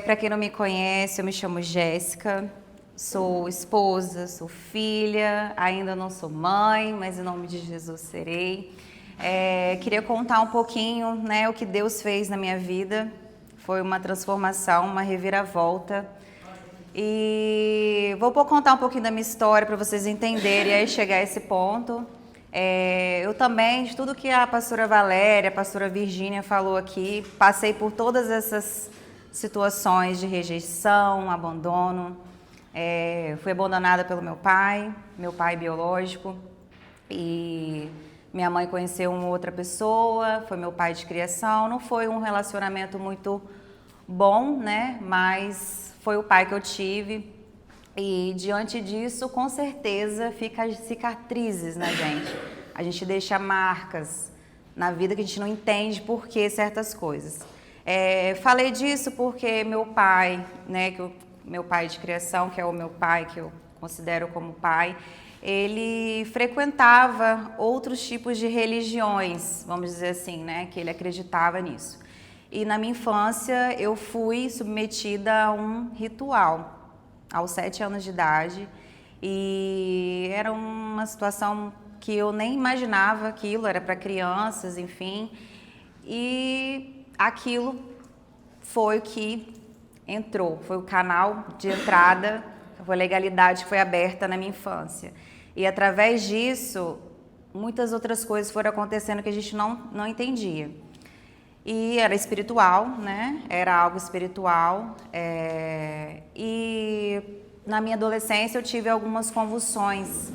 Para quem não me conhece, eu me chamo Jéssica, sou esposa, sou filha, ainda não sou mãe, mas em nome de Jesus serei. Queria contar um pouquinho, né, o que Deus fez na minha vida. Foi uma transformação, uma reviravolta. E vou contar um pouquinho da minha história para vocês entenderem e aí chegar a esse ponto. Eu também, de tudo que a pastora Valéria, a pastora Virgínia falou aqui, passei por todas essas situações de rejeição, abandono. Fui abandonada pelo meu pai biológico, e minha mãe conheceu uma outra pessoa, foi meu pai de criação. Não foi um relacionamento muito bom, né? Mas foi o pai que eu tive. E diante disso, com certeza, fica as cicatrizes na gente. A gente deixa marcas na vida que a gente não entende por que certas coisas. Falei disso porque meu pai, né, meu pai de criação, que é o meu pai, que eu considero como pai, ele frequentava outros tipos de religiões, vamos dizer assim, né, que ele acreditava nisso. E na minha infância eu fui submetida a um ritual, aos 7 anos de idade, e era uma situação que eu nem imaginava aquilo, era para crianças, enfim, e aquilo foi o que entrou, foi o canal de entrada, foi a legalidade que foi aberta na minha infância. E através disso, muitas outras coisas foram acontecendo que a gente não entendia. E era espiritual, né? Era algo espiritual. E na minha adolescência eu tive algumas convulsões.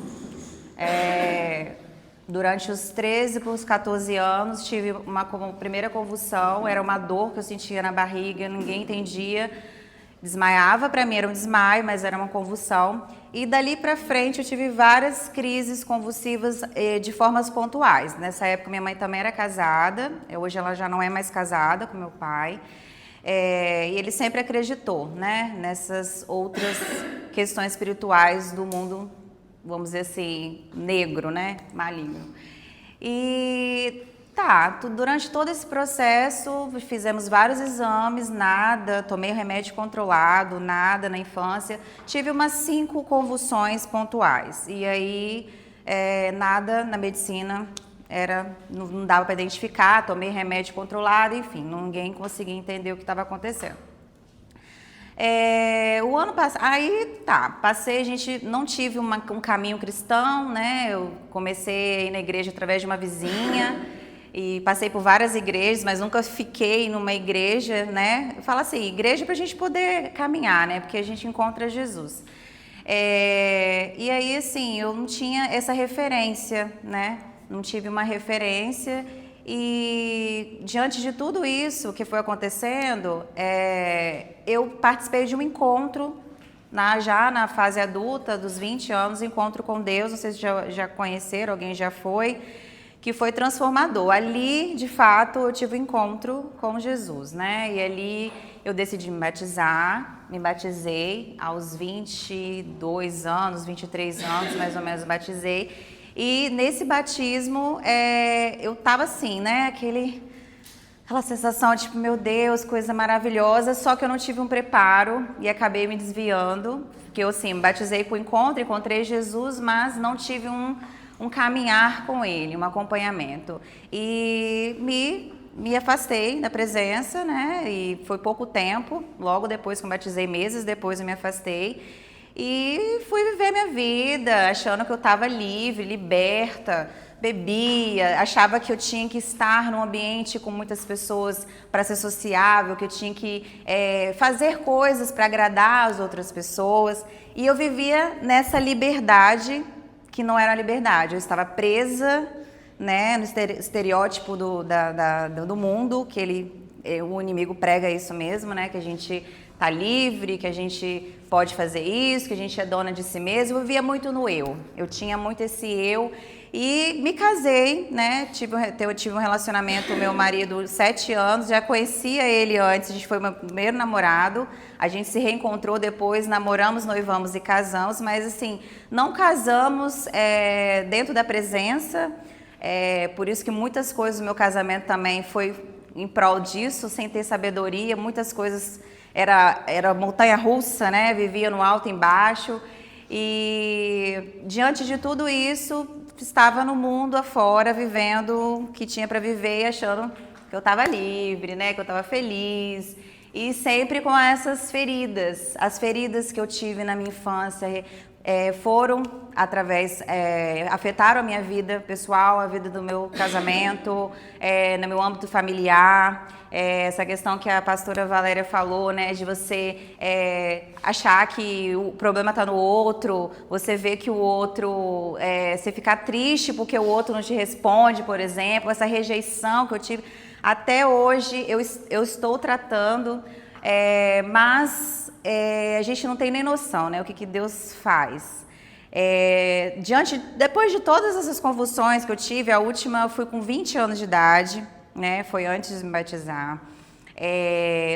Durante os 13 para os 14 anos, tive uma primeira convulsão, era uma dor que eu sentia na barriga, ninguém entendia. Desmaiava, para mim era um desmaio, mas era uma convulsão. E dali para frente eu tive várias crises convulsivas de formas pontuais. Nessa época minha mãe também era casada, hoje ela já não é mais casada com meu pai. E ele sempre acreditou, né, nessas outras questões espirituais do mundo, vamos dizer assim, negro, né, maligno. E durante todo esse processo fizemos vários exames, nada, tomei remédio controlado, nada na infância. Tive umas 5 convulsões pontuais e aí nada na medicina não dava para identificar, tomei remédio controlado, enfim, ninguém conseguia entender o que estava acontecendo. O ano passado, passei, a gente não tive um caminho cristão, né? Eu comecei a ir na igreja através de uma vizinha e passei por várias igrejas, mas nunca fiquei numa igreja, né? Eu falo assim, igreja para a gente poder caminhar, né? Porque a gente encontra Jesus. E aí, assim, eu não tinha essa referência, né? Não tive uma referência. E diante de tudo isso que foi acontecendo, eu participei de um encontro, já na fase adulta, dos 20 anos, encontro com Deus, não sei se já conheceram, alguém já foi, que foi transformador. Ali, de fato, eu tive um encontro com Jesus, né? E ali eu decidi me batizei aos 22 anos, 23 anos, mais ou menos, batizei. E nesse batismo, eu tava assim, né, aquela sensação de tipo, meu Deus, coisa maravilhosa, só que eu não tive um preparo e acabei me desviando, porque eu assim, me batizei com o encontro, encontrei Jesus, mas não tive um caminhar com ele, um acompanhamento. E me afastei da presença, né, e foi pouco tempo, logo depois que eu batizei, meses depois eu me afastei. E fui viver minha vida, achando que eu estava livre, liberta, bebia, achava que eu tinha que estar num ambiente com muitas pessoas para ser sociável, que eu tinha que fazer coisas para agradar as outras pessoas. E eu vivia nessa liberdade que não era liberdade, eu estava presa, né, no estereótipo do mundo, que o inimigo prega isso mesmo, né, que a gente tá livre, que a gente pode fazer isso, que a gente é dona de si mesmo. Eu vivia muito no eu tinha muito esse eu e me casei, né, eu tive um relacionamento com meu marido 7 anos, já conhecia ele antes, a gente foi meu primeiro namorado, a gente se reencontrou depois, namoramos, noivamos e casamos, mas assim, não casamos dentro da presença, por isso que muitas coisas do meu casamento também foi em prol disso, sem ter sabedoria, muitas coisas era montanha-russa, né? Vivia no alto e embaixo. E diante de tudo isso, estava no mundo afora, vivendo o que tinha para viver, achando que eu estava livre, né? Que eu estava feliz. E sempre com essas feridas. As feridas que eu tive na minha infância foram afetaram a minha vida pessoal, a vida do meu casamento, no meu âmbito familiar. Essa questão que a pastora Valéria falou, né, de você achar que o problema está no outro, você vê que o outro, você ficar triste porque o outro não te responde, por exemplo, essa rejeição que eu tive. Até hoje eu estou tratando, mas a gente não tem nem noção, né, o que Deus faz. Depois de todas essas convulsões que eu tive, a última eu fui com 20 anos de idade, né, foi antes de me batizar.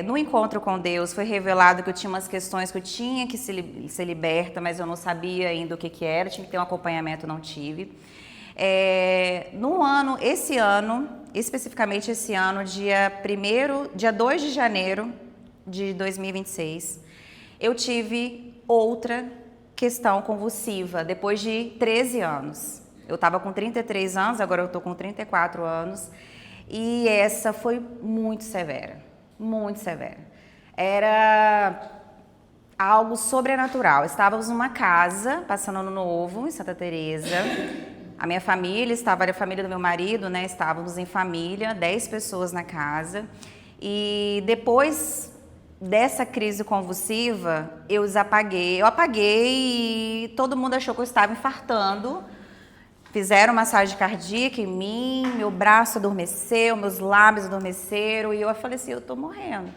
No encontro com Deus foi revelado que eu tinha umas questões que eu tinha que ser liberta, mas eu não sabia ainda o que era, tinha que ter um acompanhamento, não tive. Especificamente esse ano, dia 2 de janeiro de 2026, eu tive outra questão convulsiva, depois de 13 anos. Eu estava com 33 anos, agora eu estou com 34 anos, e essa foi muito severa, muito severa. Era algo sobrenatural. Estávamos numa casa, passando ano novo, em Santa Teresa. A minha família estava, era a família do meu marido, né? Estávamos em família, 10 pessoas na casa. E depois dessa crise convulsiva, eu apaguei e todo mundo achou que eu estava infartando. Fizeram massagem cardíaca em mim, meu braço adormeceu, meus lábios adormeceram e eu falei assim, eu tô morrendo.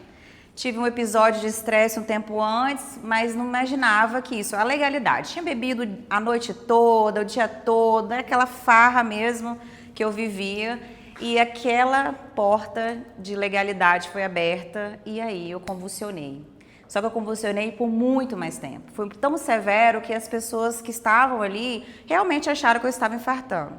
Tive um episódio de estresse um tempo antes, mas não imaginava que isso, a legalidade. Tinha bebido a noite toda, o dia todo, aquela farra mesmo que eu vivia. E aquela porta de legalidade foi aberta e aí eu convulsionei. Só que eu convulsionei por muito mais tempo. Foi tão severo que as pessoas que estavam ali realmente acharam que eu estava infartando.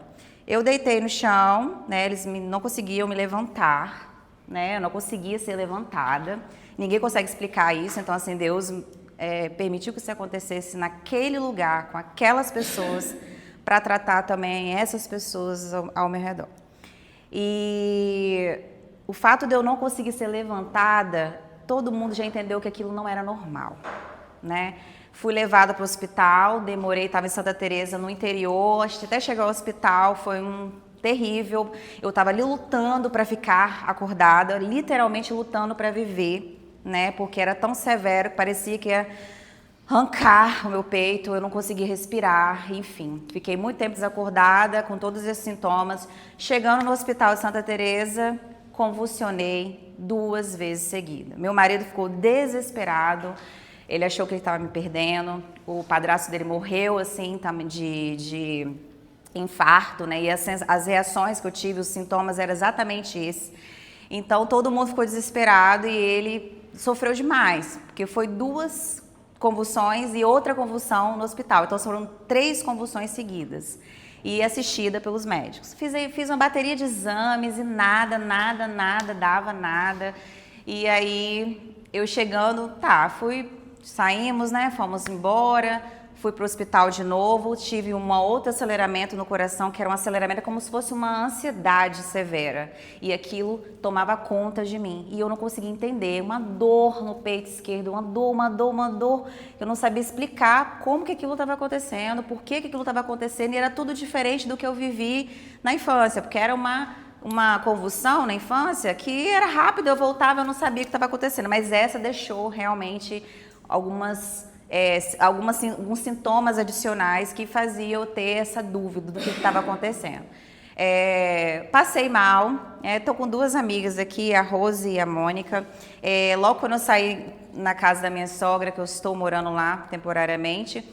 Eu deitei no chão, né, eles não conseguiam me levantar, né, eu não conseguia ser levantada. Ninguém consegue explicar isso, então assim, Deus permitiu que isso acontecesse naquele lugar, com aquelas pessoas, para tratar também essas pessoas ao meu redor. E o fato de eu não conseguir ser levantada, todo mundo já entendeu que aquilo não era normal, né? Fui levada para o hospital, estava em Santa Teresa, no interior, até chegar ao hospital foi terrível. Eu estava ali lutando para ficar acordada, literalmente lutando para viver, né? Porque era tão severo que parecia que ia arrancar o meu peito, eu não conseguia respirar, enfim. Fiquei muito tempo desacordada, com todos esses sintomas. Chegando no hospital de Santa Teresa, convulsionei 2 vezes seguidas. Meu marido ficou desesperado, ele achou que ele estava me perdendo, o padrasto dele morreu, assim, de infarto, né? E as reações que eu tive, os sintomas eram exatamente esses. Então, todo mundo ficou desesperado e ele sofreu demais, porque foi 2 convulsões e outra convulsão no hospital. Então, foram 3 convulsões seguidas e assistida pelos médicos. Fiz uma bateria de exames e nada, dava nada. E aí, eu chegando, saímos, né, fomos embora, fui para o hospital de novo, tive um outro aceleramento no coração, que era um aceleramento como se fosse uma ansiedade severa. E aquilo tomava conta de mim. E eu não conseguia entender, uma dor no peito esquerdo, uma dor. Eu não sabia explicar como que aquilo estava acontecendo, por que aquilo estava acontecendo. E era tudo diferente do que eu vivi na infância, porque era uma convulsão na infância que era rápida, eu voltava, eu não sabia o que estava acontecendo. Mas essa deixou realmente alguns sintomas adicionais que faziam eu ter essa dúvida do que estava acontecendo. Passei mal, estou com 2 amigas aqui, a Rose e a Mônica. Logo quando eu saí na casa da minha sogra, que eu estou morando lá temporariamente,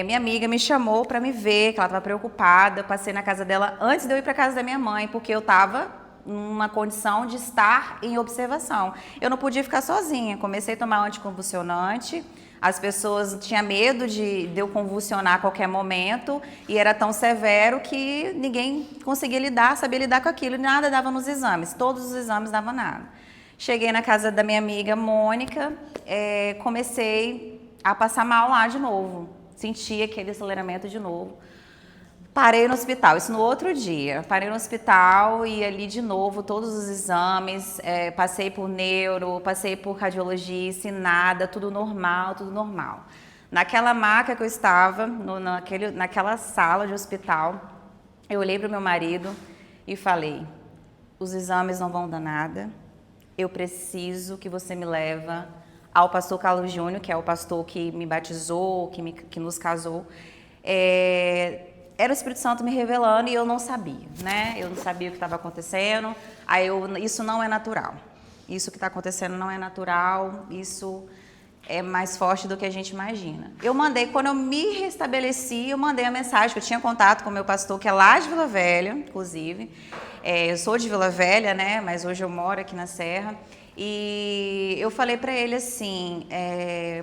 minha amiga me chamou para me ver, que ela estava preocupada. Passei na casa dela antes de eu ir para a casa da minha mãe, porque eu estava numa condição de estar em observação. Eu não podia ficar sozinha, comecei a tomar anticonvulsionante. As pessoas tinham medo de eu convulsionar a qualquer momento e era tão severo que ninguém conseguia sabia lidar com aquilo e nada dava nos exames, todos os exames davam nada. Cheguei na casa da minha amiga Mônica, comecei a passar mal lá de novo. Senti aquele aceleramento de novo. Parei no hospital, isso no outro dia. Parei no hospital e ali de novo todos os exames, passei por neuro, passei por cardiologista e nada, tudo normal, tudo normal. Naquela maca que eu estava, naquela sala de hospital, eu olhei para o meu marido e falei, os exames não vão dar nada, eu preciso que você me leva ao pastor Carlos Júnior, que é o pastor que me batizou, que nos casou. Era o Espírito Santo me revelando e eu não sabia, né? Eu não sabia o que estava acontecendo. Isso não é natural. Isso que está acontecendo não é natural. Isso é mais forte do que a gente imagina. Quando eu me restabeleci, eu mandei a mensagem, que eu tinha contato com o meu pastor, que é lá de Vila Velha, inclusive. Eu sou de Vila Velha, né? Mas hoje eu moro aqui na Serra. E eu falei para ele assim,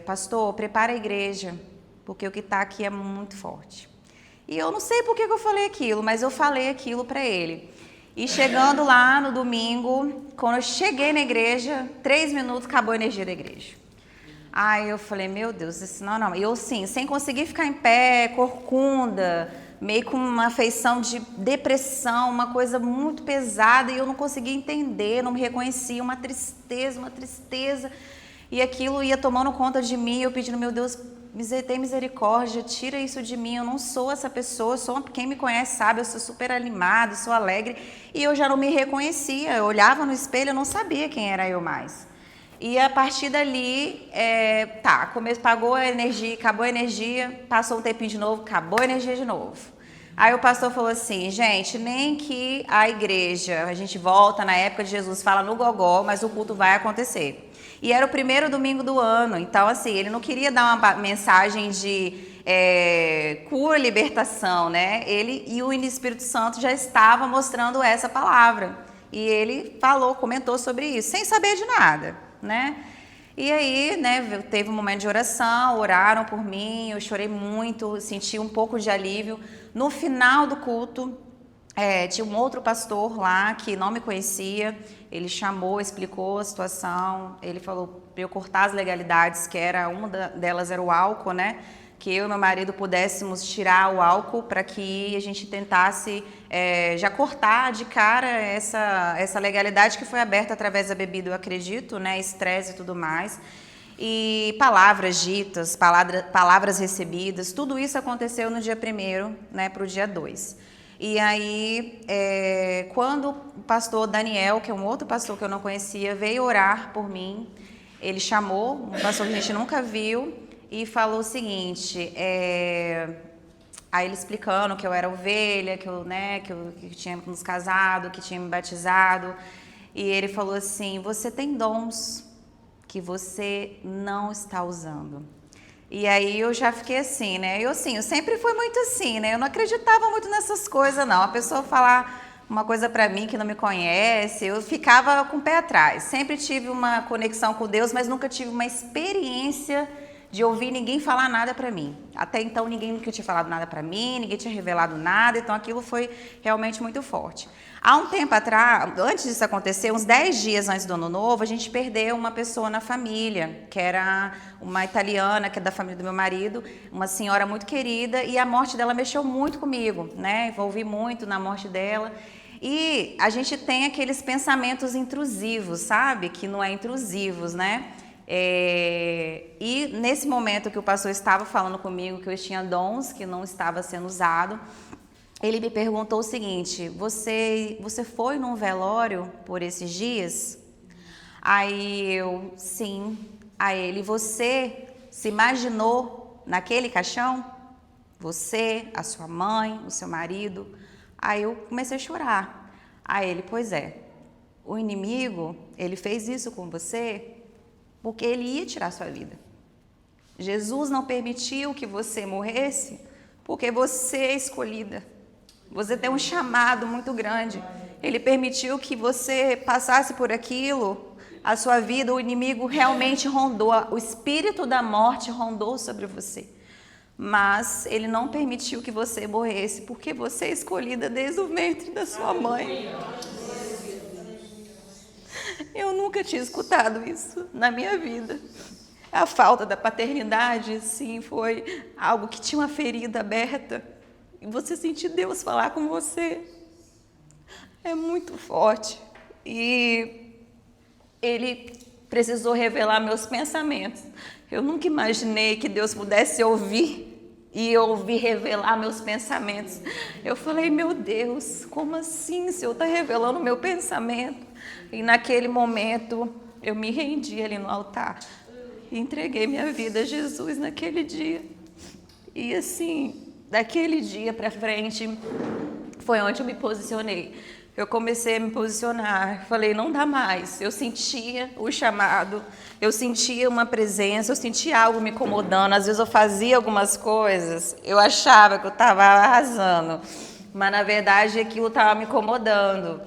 pastor, prepara a igreja, porque o que está aqui é muito forte. E eu não sei por que eu falei aquilo, mas eu falei aquilo para ele. E chegando lá no domingo, quando eu cheguei na igreja, 3 minutos, acabou a energia da igreja. Aí eu falei, meu Deus, isso não. E eu, sim, sem conseguir ficar em pé, corcunda, meio com uma feição de depressão, uma coisa muito pesada, e eu não conseguia entender, não me reconhecia, uma tristeza. E aquilo ia tomando conta de mim, eu pedindo, meu Deus, tem misericórdia, tira isso de mim, eu não sou essa pessoa, quem me conhece sabe, eu sou super animada, sou alegre, e eu já não me reconhecia, eu olhava no espelho, eu não sabia quem era eu mais. E a partir dali, acabou a energia, passou um tempinho de novo, acabou a energia de novo. Aí o pastor falou assim, gente, nem que a igreja, a gente volta na época de Jesus, fala no gogó, mas o culto vai acontecer. E era o primeiro domingo do ano, então assim, ele não queria dar uma mensagem de cura, libertação, né? Ele e o Espírito Santo já estava mostrando essa palavra. E ele comentou sobre isso, sem saber de nada, né? E aí, né, teve um momento de oração, oraram por mim, eu chorei muito, senti um pouco de alívio. No final do culto, tinha um outro pastor lá que não me conhecia, ele chamou, explicou a situação, ele falou para eu cortar as legalidades, que uma delas era o álcool, né? Que eu e meu marido pudéssemos tirar o álcool para que a gente tentasse já cortar de cara essa legalidade que foi aberta através da bebida, eu acredito, né? Estresse e tudo mais. E palavras ditas, palavras recebidas, tudo isso aconteceu no dia 1º, né, para o dia 2. E aí, quando o pastor Daniel, que é um outro pastor que eu não conhecia, veio orar por mim, ele chamou, um pastor que a gente nunca viu, e falou o seguinte, aí ele explicando que eu era ovelha, que eu tinha nos casado, que tinha me batizado, e ele falou assim, você tem dons que você não está usando. E aí eu já fiquei assim, né? Eu sempre fui muito assim, né? Eu não acreditava muito nessas coisas, não. A pessoa falar uma coisa para mim que não me conhece, eu ficava com o pé atrás. Sempre tive uma conexão com Deus, mas nunca tive uma experiência de ouvir ninguém falar nada para mim. Até então ninguém nunca tinha falado nada para mim, ninguém tinha revelado nada, então aquilo foi realmente muito forte. Há um tempo atrás, antes disso acontecer, uns 10 dias antes do Ano Novo, a gente perdeu uma pessoa na família, que era uma italiana, que é da família do meu marido, uma senhora muito querida, e a morte dela mexeu muito comigo, né? Envolvi muito na morte dela. E a gente tem aqueles pensamentos intrusivos, sabe? Que não é intrusivos, né? E nesse momento que o pastor estava falando comigo que eu tinha dons que não estava sendo usado, ele me perguntou o seguinte, você foi num velório por esses dias? Aí eu, sim. Aí ele, você se imaginou naquele caixão? Você, a sua mãe, o seu marido? Aí eu comecei a chorar. Aí ele, pois é, o inimigo, ele fez isso com você porque ele ia tirar sua vida. Jesus não permitiu que você morresse porque você é escolhida. Você tem um chamado muito grande. Ele permitiu que você passasse por aquilo, a sua vida, o inimigo realmente rondou, o espírito da morte rondou sobre você. Mas ele não permitiu que você morresse, porque você é escolhida desde o ventre da sua mãe. Eu nunca tinha escutado isso na minha vida. A falta da paternidade, sim, foi algo que tinha uma ferida aberta. E você sentir Deus falar com você é muito forte. E Ele precisou revelar meus pensamentos. Eu nunca imaginei que Deus pudesse ouvir e ouvir revelar meus pensamentos. Eu falei, meu Deus, como assim? O Senhor está revelando o meu pensamento. E naquele momento, eu me rendi ali no altar. E entreguei minha vida a Jesus naquele dia. E assim, daquele dia para frente, foi onde eu me posicionei. Eu comecei a me posicionar, falei, não dá mais. Eu sentia o chamado, eu sentia uma presença, eu sentia algo me incomodando. Às vezes eu fazia algumas coisas, eu achava que eu estava arrasando, mas na verdade aquilo estava me incomodando.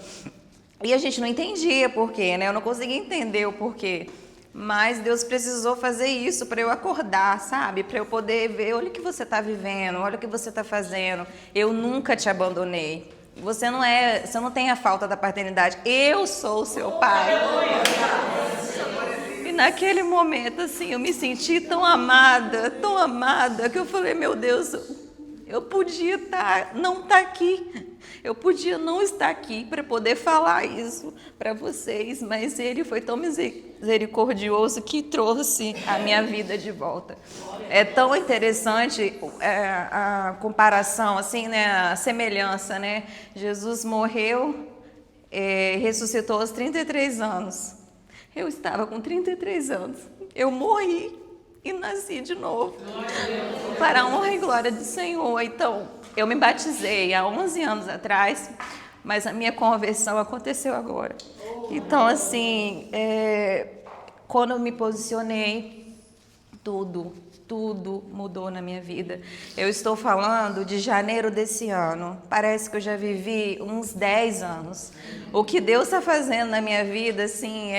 E a gente não entendia por quê, né? Eu não conseguia entender o porquê. Mas Deus precisou fazer isso para eu acordar, sabe? Para eu poder ver, olha o que você está vivendo, olha o que você está fazendo. Eu nunca te abandonei. Você não tem a falta da paternidade. Eu sou o seu pai. E naquele momento, assim, eu me senti tão amada, que eu falei, meu Deus, eu podia não estar aqui. Eu podia não estar aqui para poder falar isso para vocês, mas Ele foi tão misericordioso que trouxe a minha vida de volta. É tão interessante a comparação, assim, né, a semelhança, né? Jesus morreu, ressuscitou aos 33 anos. Eu estava com 33 anos. Eu morri e nasci de novo. Para a honra e glória do Senhor. Então, eu me batizei há 11 anos atrás, mas a minha conversão aconteceu agora. Então, assim, quando eu me posicionei, tudo mudou na minha vida. Eu estou falando de janeiro desse ano. Parece que eu já vivi uns 10 anos. O que Deus está fazendo na minha vida, assim,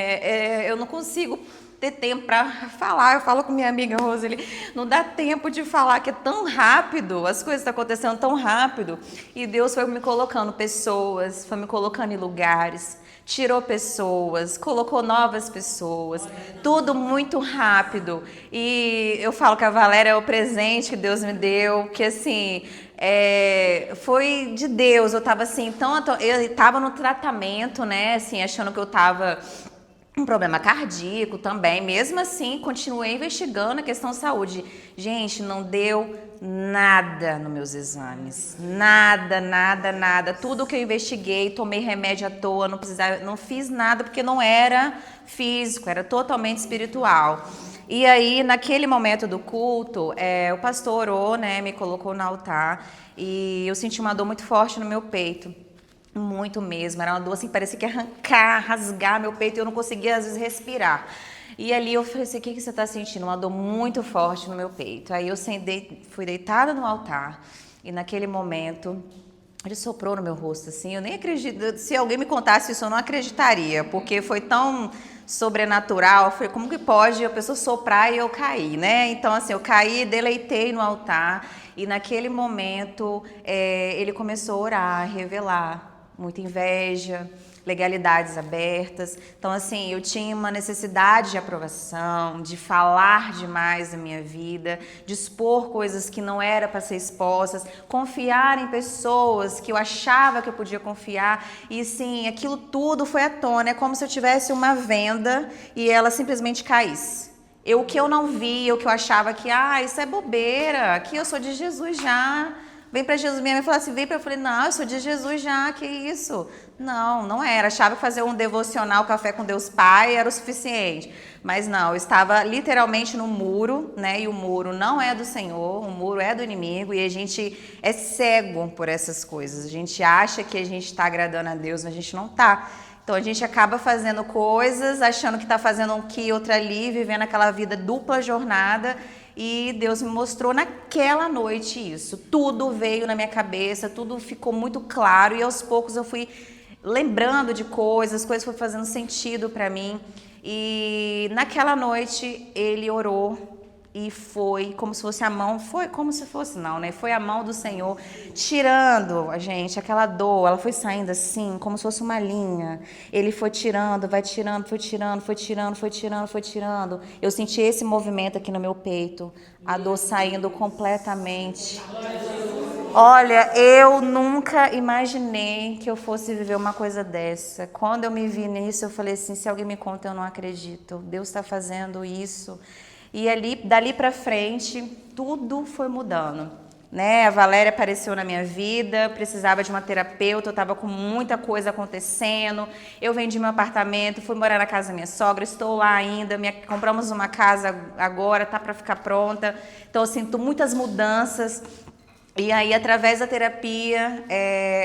eu não consigo ter tempo para falar. Eu falo com minha amiga Roseli, não dá tempo de falar, que é tão rápido, as coisas estão acontecendo tão rápido. E Deus foi me colocando pessoas, foi me colocando em lugares, tirou pessoas, colocou novas pessoas, tudo muito rápido. E eu falo que a Valéria é o presente que Deus me deu, que assim, foi de Deus. Eu estava assim, eu estava no tratamento, né, assim, achando que eu estava um problema cardíaco também. Mesmo assim, continuei investigando a questão de saúde. Gente, não deu nada nos meus exames. Nada. Tudo que eu investiguei, tomei remédio à toa, não fiz nada porque não era físico, era totalmente espiritual. E aí, naquele momento do culto, o pastor orou, né, me colocou no altar e eu senti uma dor muito forte no meu peito. Muito mesmo, era uma dor assim, parecia que ia arrancar, rasgar meu peito e eu não conseguia às vezes respirar. E ali eu falei assim, o que você está sentindo? Uma dor muito forte no meu peito. Aí eu fui deitada no altar e naquele momento ele soprou no meu rosto assim, eu nem acredito, se alguém me contasse isso eu não acreditaria, porque foi tão sobrenatural. Eu falei, como que pode a pessoa soprar e eu cair, né? Então assim, eu caí, deleitei no altar e naquele momento ele começou a orar, a revelar muita inveja, legalidades abertas. Então, assim, eu tinha uma necessidade de aprovação, de falar demais da minha vida, de expor coisas que não era para ser expostas, confiar em pessoas que eu achava que eu podia confiar. E, sim, aquilo tudo foi à tona. É como se eu tivesse uma venda e ela simplesmente caísse. O que eu não via, o que eu achava que, isso é bobeira, aqui eu sou de Jesus já. Vem para Jesus. Minha mãe falou assim, vem para eu falei, não, eu sou de Jesus já, que isso? Não era. Achava que fazer um devocional, café com Deus Pai, era o suficiente. Mas não, eu estava literalmente no muro, né? E o muro não é do Senhor, o muro é do inimigo e a gente é cego por essas coisas. A gente acha que a gente está agradando a Deus, mas a gente não está. Então a gente acaba fazendo coisas, achando que está fazendo um aqui, outra ali, vivendo aquela vida dupla jornada. E Deus me mostrou naquela noite isso. Tudo veio na minha cabeça, tudo ficou muito claro e aos poucos eu fui lembrando de coisas, coisas foram fazendo sentido para mim. E naquela noite ele orou e foi como se fosse a mão, foi como se fosse não, né? Foi a mão do Senhor tirando a gente, aquela dor, ela foi saindo assim, como se fosse uma linha. Ele foi tirando, vai tirando, foi tirando, foi tirando, foi tirando, foi tirando. Eu senti esse movimento aqui no meu peito, a dor saindo completamente. Olha, eu nunca imaginei que eu fosse viver uma coisa dessa. Quando eu me vi nisso, eu falei assim, se alguém me conta, eu não acredito. Deus está fazendo isso. E dali para frente, tudo foi mudando. Né? A Valéria apareceu na minha vida, precisava de uma terapeuta, eu estava com muita coisa acontecendo. Eu vendi meu apartamento, fui morar na casa da minha sogra, estou lá ainda. Compramos uma casa agora, tá para ficar pronta. Então, eu sinto muitas mudanças. E aí, através da terapia,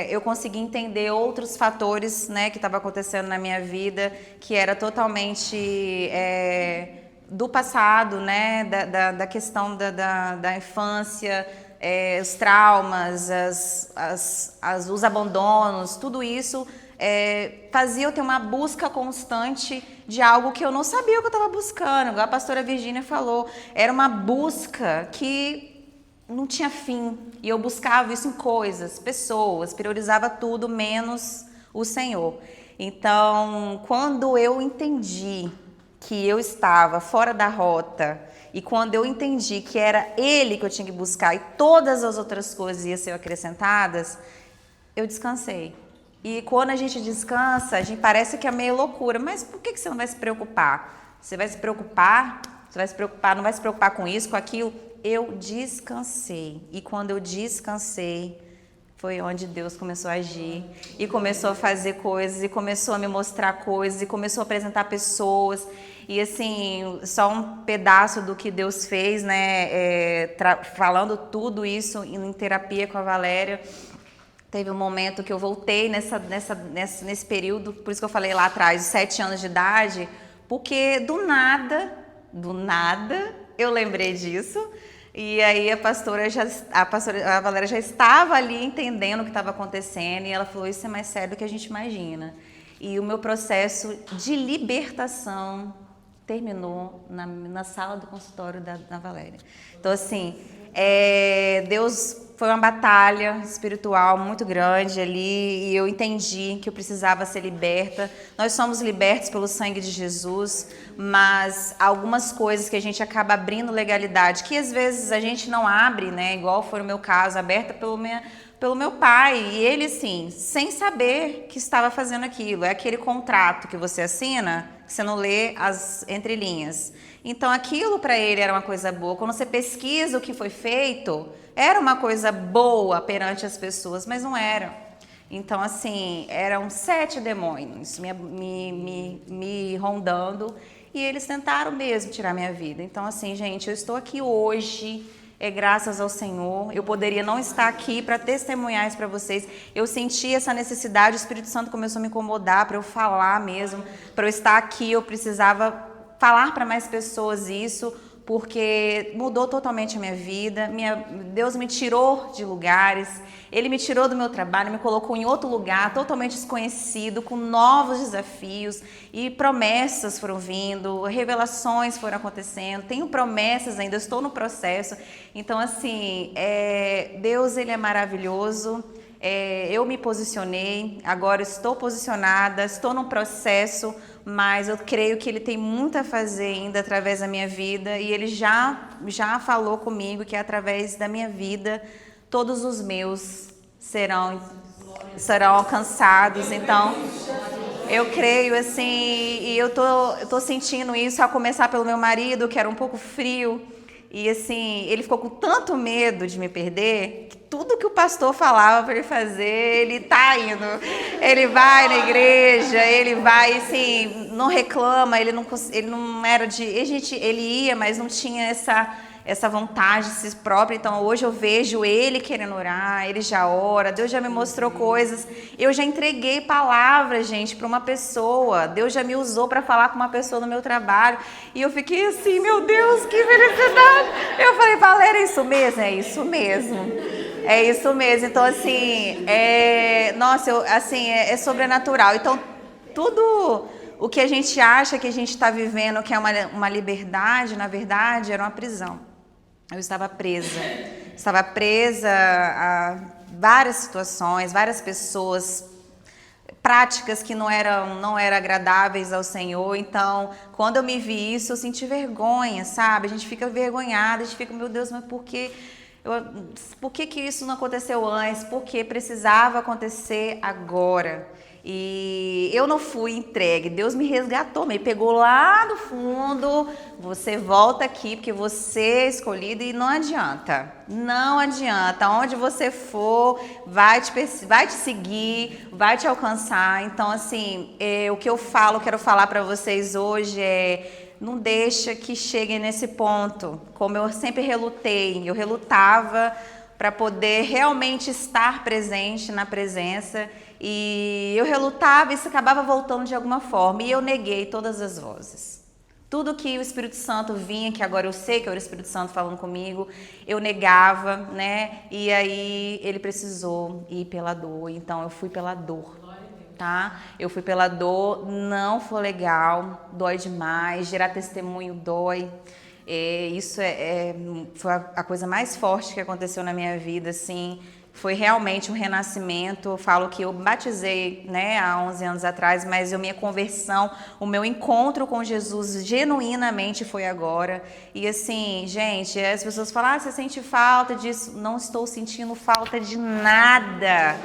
eu consegui entender outros fatores, né, que estavam acontecendo na minha vida, que era totalmente do passado, né, da questão da infância, os traumas, os abandonos, tudo isso fazia eu ter uma busca constante de algo que eu não sabia o que eu estava buscando. Igual a pastora Virgínia falou, era uma busca que não tinha fim, e eu buscava isso em coisas, pessoas, priorizava tudo menos o Senhor. Então, quando eu entendi que eu estava fora da rota, e quando eu entendi que era Ele que eu tinha que buscar e todas as outras coisas iam ser acrescentadas, eu descansei. E quando a gente descansa, a gente parece que é meio loucura, mas por que você não vai se preocupar? Você vai se preocupar, não vai se preocupar com isso, com aquilo. Eu descansei, e quando eu descansei, foi onde Deus começou a agir, e começou a fazer coisas, e começou a me mostrar coisas, e começou a apresentar pessoas, e assim, só um pedaço do que Deus fez, né, falando tudo isso em terapia com a Valéria. Teve um momento que eu voltei nesse período, por isso que eu falei lá atrás, os 7 anos de idade, porque do nada, eu lembrei disso. E aí a Valéria já estava ali entendendo o que estava acontecendo, e ela falou, isso é mais sério do que a gente imagina. E o meu processo de libertação terminou na sala do consultório da Valéria. Então, assim, Deus foi uma batalha espiritual muito grande ali, e eu entendi que eu precisava ser liberta. Nós somos libertos pelo sangue de Jesus, mas algumas coisas que a gente acaba abrindo legalidade, que às vezes a gente não abre, né? Igual foi o meu caso, aberta pelo meu pai, e ele, sim, sem saber que estava fazendo aquilo. É aquele contrato que você assina, que você não lê as entrelinhas. Então, aquilo para ele era uma coisa boa. Quando você pesquisa o que foi feito, era uma coisa boa perante as pessoas, mas não era. Então, assim, eram 7 demônios me rondando, e eles tentaram mesmo tirar minha vida. Então, assim, gente, eu estou aqui hoje, graças ao Senhor. Eu poderia não estar aqui para testemunhar isso para vocês. Eu senti essa necessidade, o Espírito Santo começou a me incomodar para eu falar mesmo, para eu estar aqui, eu precisava falar para mais pessoas isso, porque mudou totalmente a minha vida. Deus me tirou de lugares, Ele me tirou do meu trabalho, me colocou em outro lugar, totalmente desconhecido, com novos desafios, e promessas foram vindo, revelações foram acontecendo, tenho promessas ainda, estou no processo. Então, assim, Deus, Ele é maravilhoso. Eu me posicionei, agora estou posicionada, estou num processo, mas eu creio que Ele tem muito a fazer ainda através da minha vida, e Ele já falou comigo que através da minha vida todos os meus serão alcançados. Então, eu creio assim, e eu tô sentindo isso, a começar pelo meu marido, que era um pouco frio, e assim, ele ficou com tanto medo de me perder, que tudo que o pastor falava para ele fazer, ele tá indo. Ele vai na igreja, ele vai, assim, não reclama, ele não era de... Ele ia, mas não tinha essa vontade de si próprio. Então, hoje eu vejo ele querendo orar, ele já ora, Deus já me mostrou coisas. Eu já entreguei palavras, gente, para uma pessoa. Deus já me usou para falar com uma pessoa no meu trabalho. E eu fiquei assim, meu Deus, que felicidade. Eu falei, Valéria, é isso mesmo? É isso mesmo. É isso mesmo. Então, assim, nossa, é sobrenatural. Então, tudo o que a gente acha que a gente está vivendo, que é uma liberdade, na verdade, era uma prisão. Eu estava presa. Estava presa a várias situações, várias pessoas, práticas que não eram agradáveis ao Senhor. Então, quando eu me vi isso, eu senti vergonha, sabe? A gente fica vergonhada, a gente fica, meu Deus, mas por que isso não aconteceu antes? Porque precisava acontecer agora. E eu não fui entregue, Deus me resgatou, me pegou lá do fundo, você volta aqui porque você é escolhido e não adianta, onde você for, vai te seguir, vai te alcançar. Então assim, o que eu quero falar para vocês hoje não deixa que cheguem nesse ponto, como eu sempre relutei, eu relutava para poder realmente estar presente na presença. E eu relutava e isso acabava voltando de alguma forma. E eu neguei todas as vozes. Tudo que o Espírito Santo vinha, que agora eu sei que era o Espírito Santo falando comigo, eu negava, né? E aí ele precisou ir pela dor. Então eu fui pela dor, tá? Eu fui pela dor, não foi legal, dói demais, gerar testemunho dói. Isso foi a coisa mais forte que aconteceu na minha vida, assim. Foi realmente um renascimento. Eu falo que eu batizei, né, há 11 anos atrás, mas a minha conversão, o meu encontro com Jesus genuinamente foi agora. E assim, gente, as pessoas falam, você sente falta disso? Não estou sentindo falta de nada.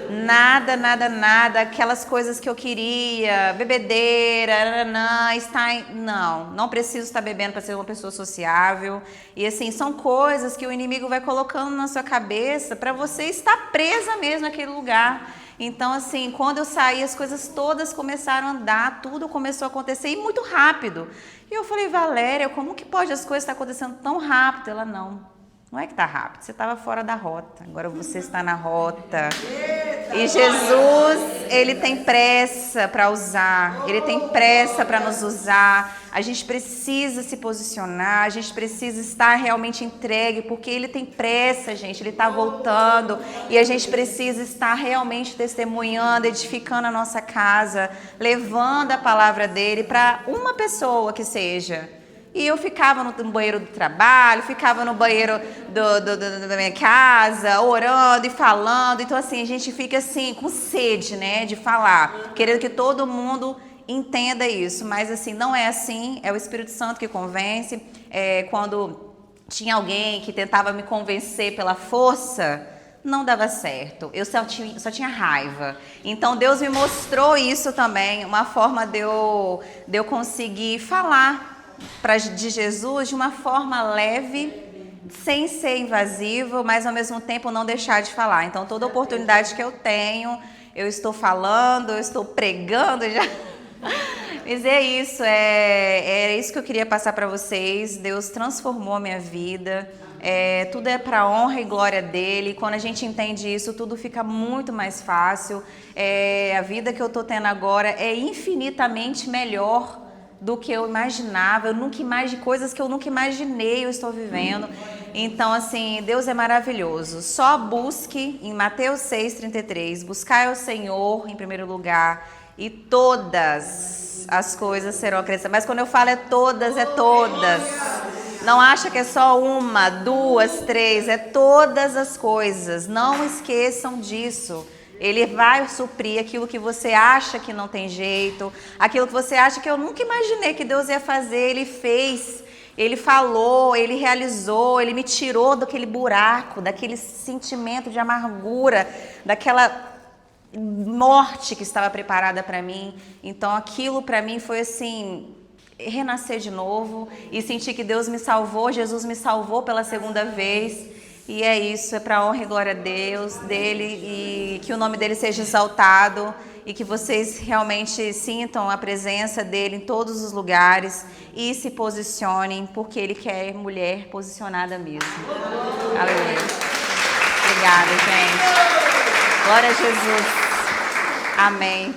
Nada. Aquelas coisas que eu queria, bebedeira, não preciso estar bebendo para ser uma pessoa sociável. E assim, são coisas que o inimigo vai colocando na sua cabeça para você estar presa mesmo naquele lugar. Então assim, quando eu saí, as coisas todas começaram a andar, tudo começou a acontecer e muito rápido. E eu falei, Valéria, como que pode as coisas estar acontecendo tão rápido? Ela, não é que está rápido, você estava fora da rota, agora você está na rota. E Jesus, Ele tem pressa para usar, Ele tem pressa para nos usar. A gente precisa se posicionar, a gente precisa estar realmente entregue, porque Ele tem pressa, gente, Ele está voltando. E a gente precisa estar realmente testemunhando, edificando a nossa casa, levando a palavra dEle para uma pessoa que seja. E eu ficava no banheiro do trabalho, ficava no banheiro da minha casa, orando e falando. Então, assim, a gente fica assim, com sede, né, de falar, querendo que todo mundo entenda isso. Mas, assim, não é assim, é o Espírito Santo que convence. Quando tinha alguém que tentava me convencer pela força, não dava certo, eu só tinha raiva. Então, Deus me mostrou isso também, uma forma de eu conseguir falar de Jesus de uma forma leve, sem ser invasivo, mas ao mesmo tempo não deixar de falar. Então toda oportunidade que eu tenho, eu estou falando, eu estou pregando já. Mas é isso que eu queria passar para vocês. Deus transformou a minha vida. Tudo é para a honra e glória dele. Quando a gente entende isso, tudo fica muito mais fácil. A vida que eu estou tendo agora é infinitamente melhor do que eu imaginava. Coisas que eu nunca imaginei eu estou vivendo. Então, assim, Deus é maravilhoso. Só busque em Mateus 6,33, buscai o Senhor em primeiro lugar e todas as coisas serão acrescentadas. Mas quando eu falo todas. Não acha que é só uma, duas, três, é todas as coisas. Não esqueçam disso. Ele vai suprir aquilo que você acha que não tem jeito, aquilo que você acha que eu nunca imaginei que Deus ia fazer, Ele fez, Ele falou, Ele realizou, Ele me tirou daquele buraco, daquele sentimento de amargura, daquela morte que estava preparada para mim. Então aquilo para mim foi assim, renascer de novo e sentir que Deus me salvou, Jesus me salvou pela segunda vez. E é isso, é para a honra e glória dele, e que o nome dele seja exaltado e que vocês realmente sintam a presença dele em todos os lugares e se posicionem, porque ele quer mulher posicionada mesmo. Aleluia. Obrigada, gente. Glória a Jesus. Amém.